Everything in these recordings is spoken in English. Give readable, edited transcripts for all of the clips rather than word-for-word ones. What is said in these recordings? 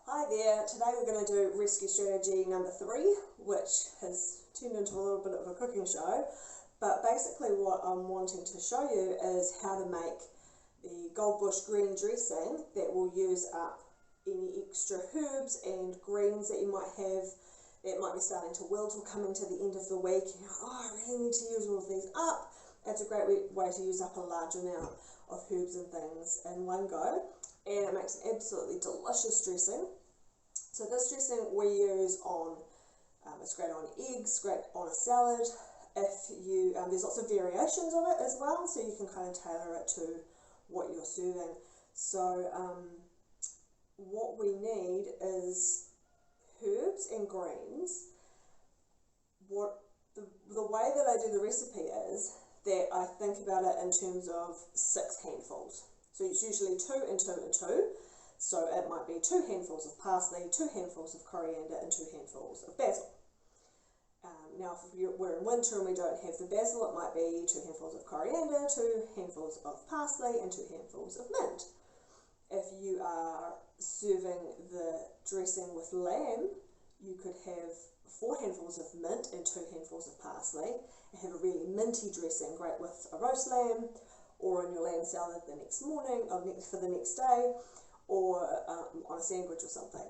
Hi there, today we're going to do rescue strategy number 3, which has turned into a little bit of a cooking show, but basically what I'm wanting to show you is how to make the Goldbush green dressing that will use up any extra herbs and greens that you might have that might be starting to wilt or coming to the end of the week. You're like, oh, I really need to use all of these up. It's a great way to use up a large amount of herbs and things in one go, and it makes an absolutely delicious dressing. So this dressing we use on, it's great on eggs, great on a salad. If you, there's lots of variations of it as well, so you can kind of tailor it to what you're serving. So what we need is herbs and greens. The way that I do the recipe is that I think about it in terms of 6 handfuls. So it's usually 2 and 2 and 2. So it might be 2 handfuls of parsley, 2 handfuls of coriander, and 2 handfuls of basil. Now if we're in winter and we don't have the basil, it might be 2 handfuls of coriander, 2 handfuls of parsley, and 2 handfuls of mint. If you are serving the dressing with lamb, you could have 4 handfuls of mint and 2 handfuls of parsley and have a really minty dressing, great with a roast lamb or on your lamb salad the next morning or for the next day, or on a sandwich or something.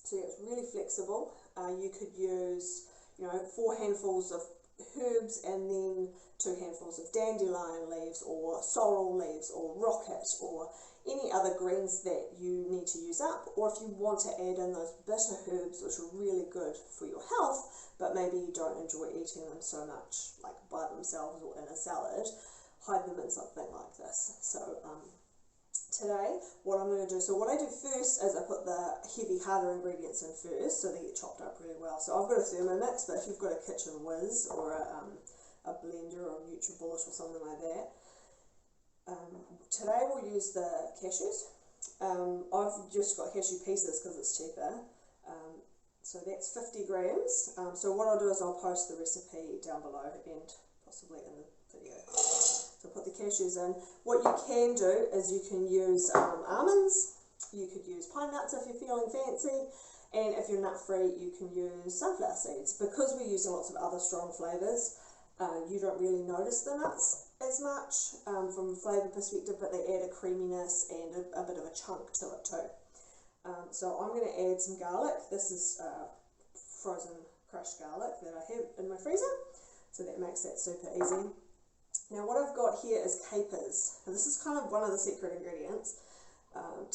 So yeah, it's really flexible. You could use 4 handfuls of herbs and then 2 handfuls of dandelion leaves or sorrel leaves or rocket or any other greens that you need to use up, or if you want to add in those bitter herbs which are really good for your health but maybe you don't enjoy eating them so much like by themselves or in a salad, hide them in something like this. So today what I'm going to do, so what I do first is I put the heavy harder ingredients in first so they get chopped up really well. So I've got a Thermomix, but if you've got a Kitchen Whiz or a blender or a NutriBullet or something like that, today we'll use the cashews. I've just got cashew pieces because it's cheaper, so that's 50 grams. So what I'll do is I'll post the recipe down below and possibly in the video. So put the cashews in. What you can do is you can use almonds, you could use pine nuts if you're feeling fancy, and if you're nut free you can use sunflower seeds. Because we're using lots of other strong flavours, you don't really notice the nuts as much from a flavour perspective, but they add a creaminess and a bit of a chunk to it too. So I'm going to add some garlic. This is frozen crushed garlic that I have in my freezer, so that makes that super easy. Now what I've got here is capers, and this is kind of one of the secret ingredients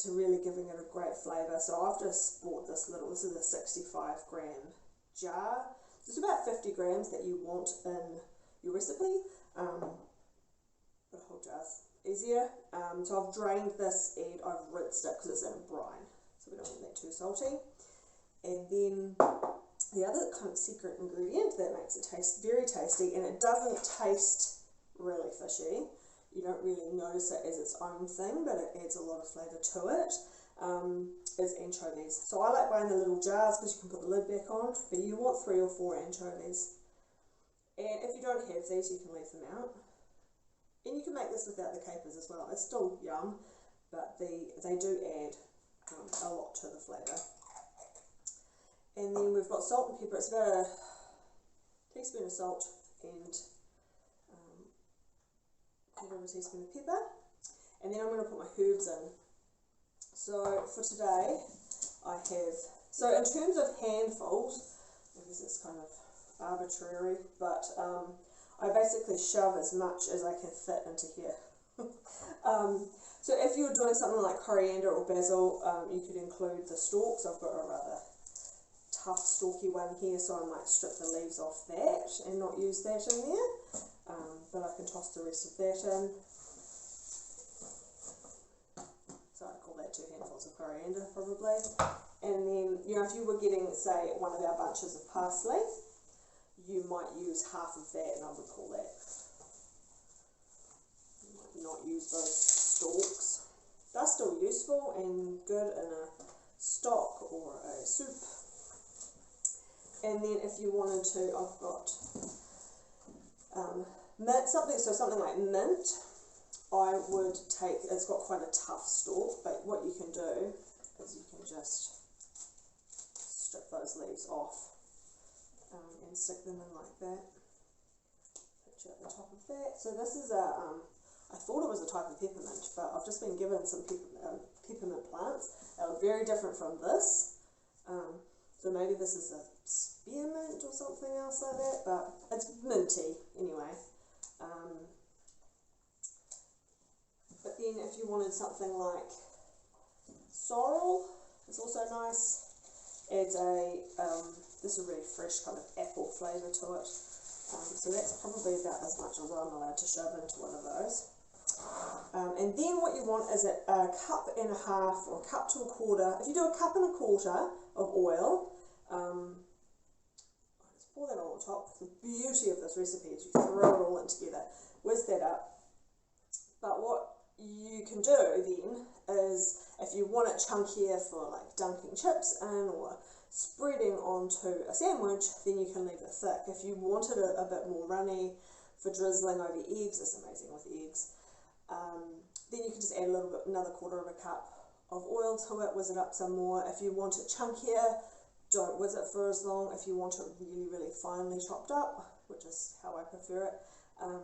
to really giving it a great flavour. So I've just bought this is a 65 gram jar. There's about 50 grams that you want in your recipe, but a whole jar's easier. So I've drained this and I've rinsed it because it's in a brine, so we don't want that too salty. And then the other kind of secret ingredient that makes it taste very tasty, and it doesn't taste really fishy, you don't really notice it as its own thing, but it adds a lot of flavour to it, is anchovies. So I like buying the little jars because you can put the lid back on, but you want 3 or 4 anchovies. And if you don't have these, you can leave them out. And you can make this without the capers as well. It's still yum, but they do add a lot to the flavour. And then we've got salt and pepper. It's about a teaspoon of salt and quarter of a teaspoon of pepper. And then I'm going to put my herbs in. So for today, I have, so in terms of handfuls, I guess it's kind of arbitrary, but I basically shove as much as I can fit into here. So if you're doing something like coriander or basil, you could include the stalks. I've got a rather tough stalky one here, so I might strip the leaves off that and not use that in there, but I can toss the rest of that in. So I'd call that 2 handfuls of coriander probably. And then, if you were getting, say, one of our bunches of parsley, you might use half of that, and I would call that. You might not use those stalks. They're still useful and good in a stock or a soup. And then if you wanted to, I've got mint, something like mint. I would take, it's got quite a tough stalk, but what you can do is you can just strip those leaves off and stick them in like that. Picture at the top of that. So this is a, I thought it was a type of peppermint, but I've just been given some peppermint plants that are very different from this. So maybe this is a spearmint or something else like that, but it's minty anyway. But then if you wanted something like sorrel, it's also nice. Adds a, this is a really fresh kind of apple flavour to it. So that's probably about as much as I'm allowed to shove into one of those. And then what you want is a cup and a half or a cup to a quarter. If you do a cup and a quarter of oil, just pour that all on top. The beauty of this recipe is you throw it all in together, whiz that up. But what you can do then is, if you want it chunkier for like dunking chips in or spreading onto a sandwich, then you can leave it thick. If you wanted it a bit more runny for drizzling over eggs, it's amazing with eggs. Then you can just add a little bit, another quarter of a cup of oil to it, whiz it up some more. If you want it chunkier, don't whiz it for as long. If you want it really, really finely chopped up, which is how I prefer it,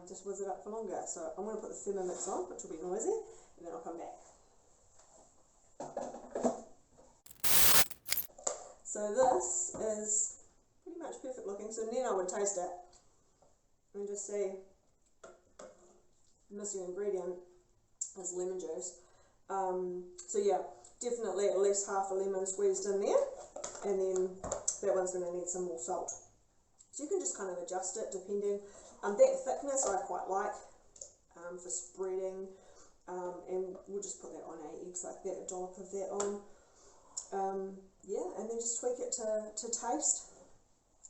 just whiz it up for longer. So I'm going to put the Thermomix on, which will be noisy, and then I'll come back. So this is pretty much perfect looking. So then I would taste it and just see, the missing ingredient is lemon juice. So yeah, definitely at least half a lemon squeezed in there, and then that one's going to need some more salt. So you can just kind of adjust it depending. That thickness I quite like for spreading, and we'll just put that on 8 eggs like that, a dollop of that on. Yeah, and then just tweak it to taste.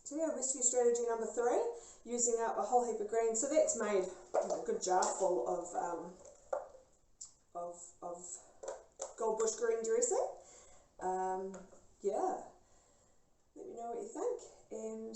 So yeah, rescue strategy number 3, using up a whole heap of greens. So that's made a good jar full of Goldbush green dressing. Yeah, let me know what you think, and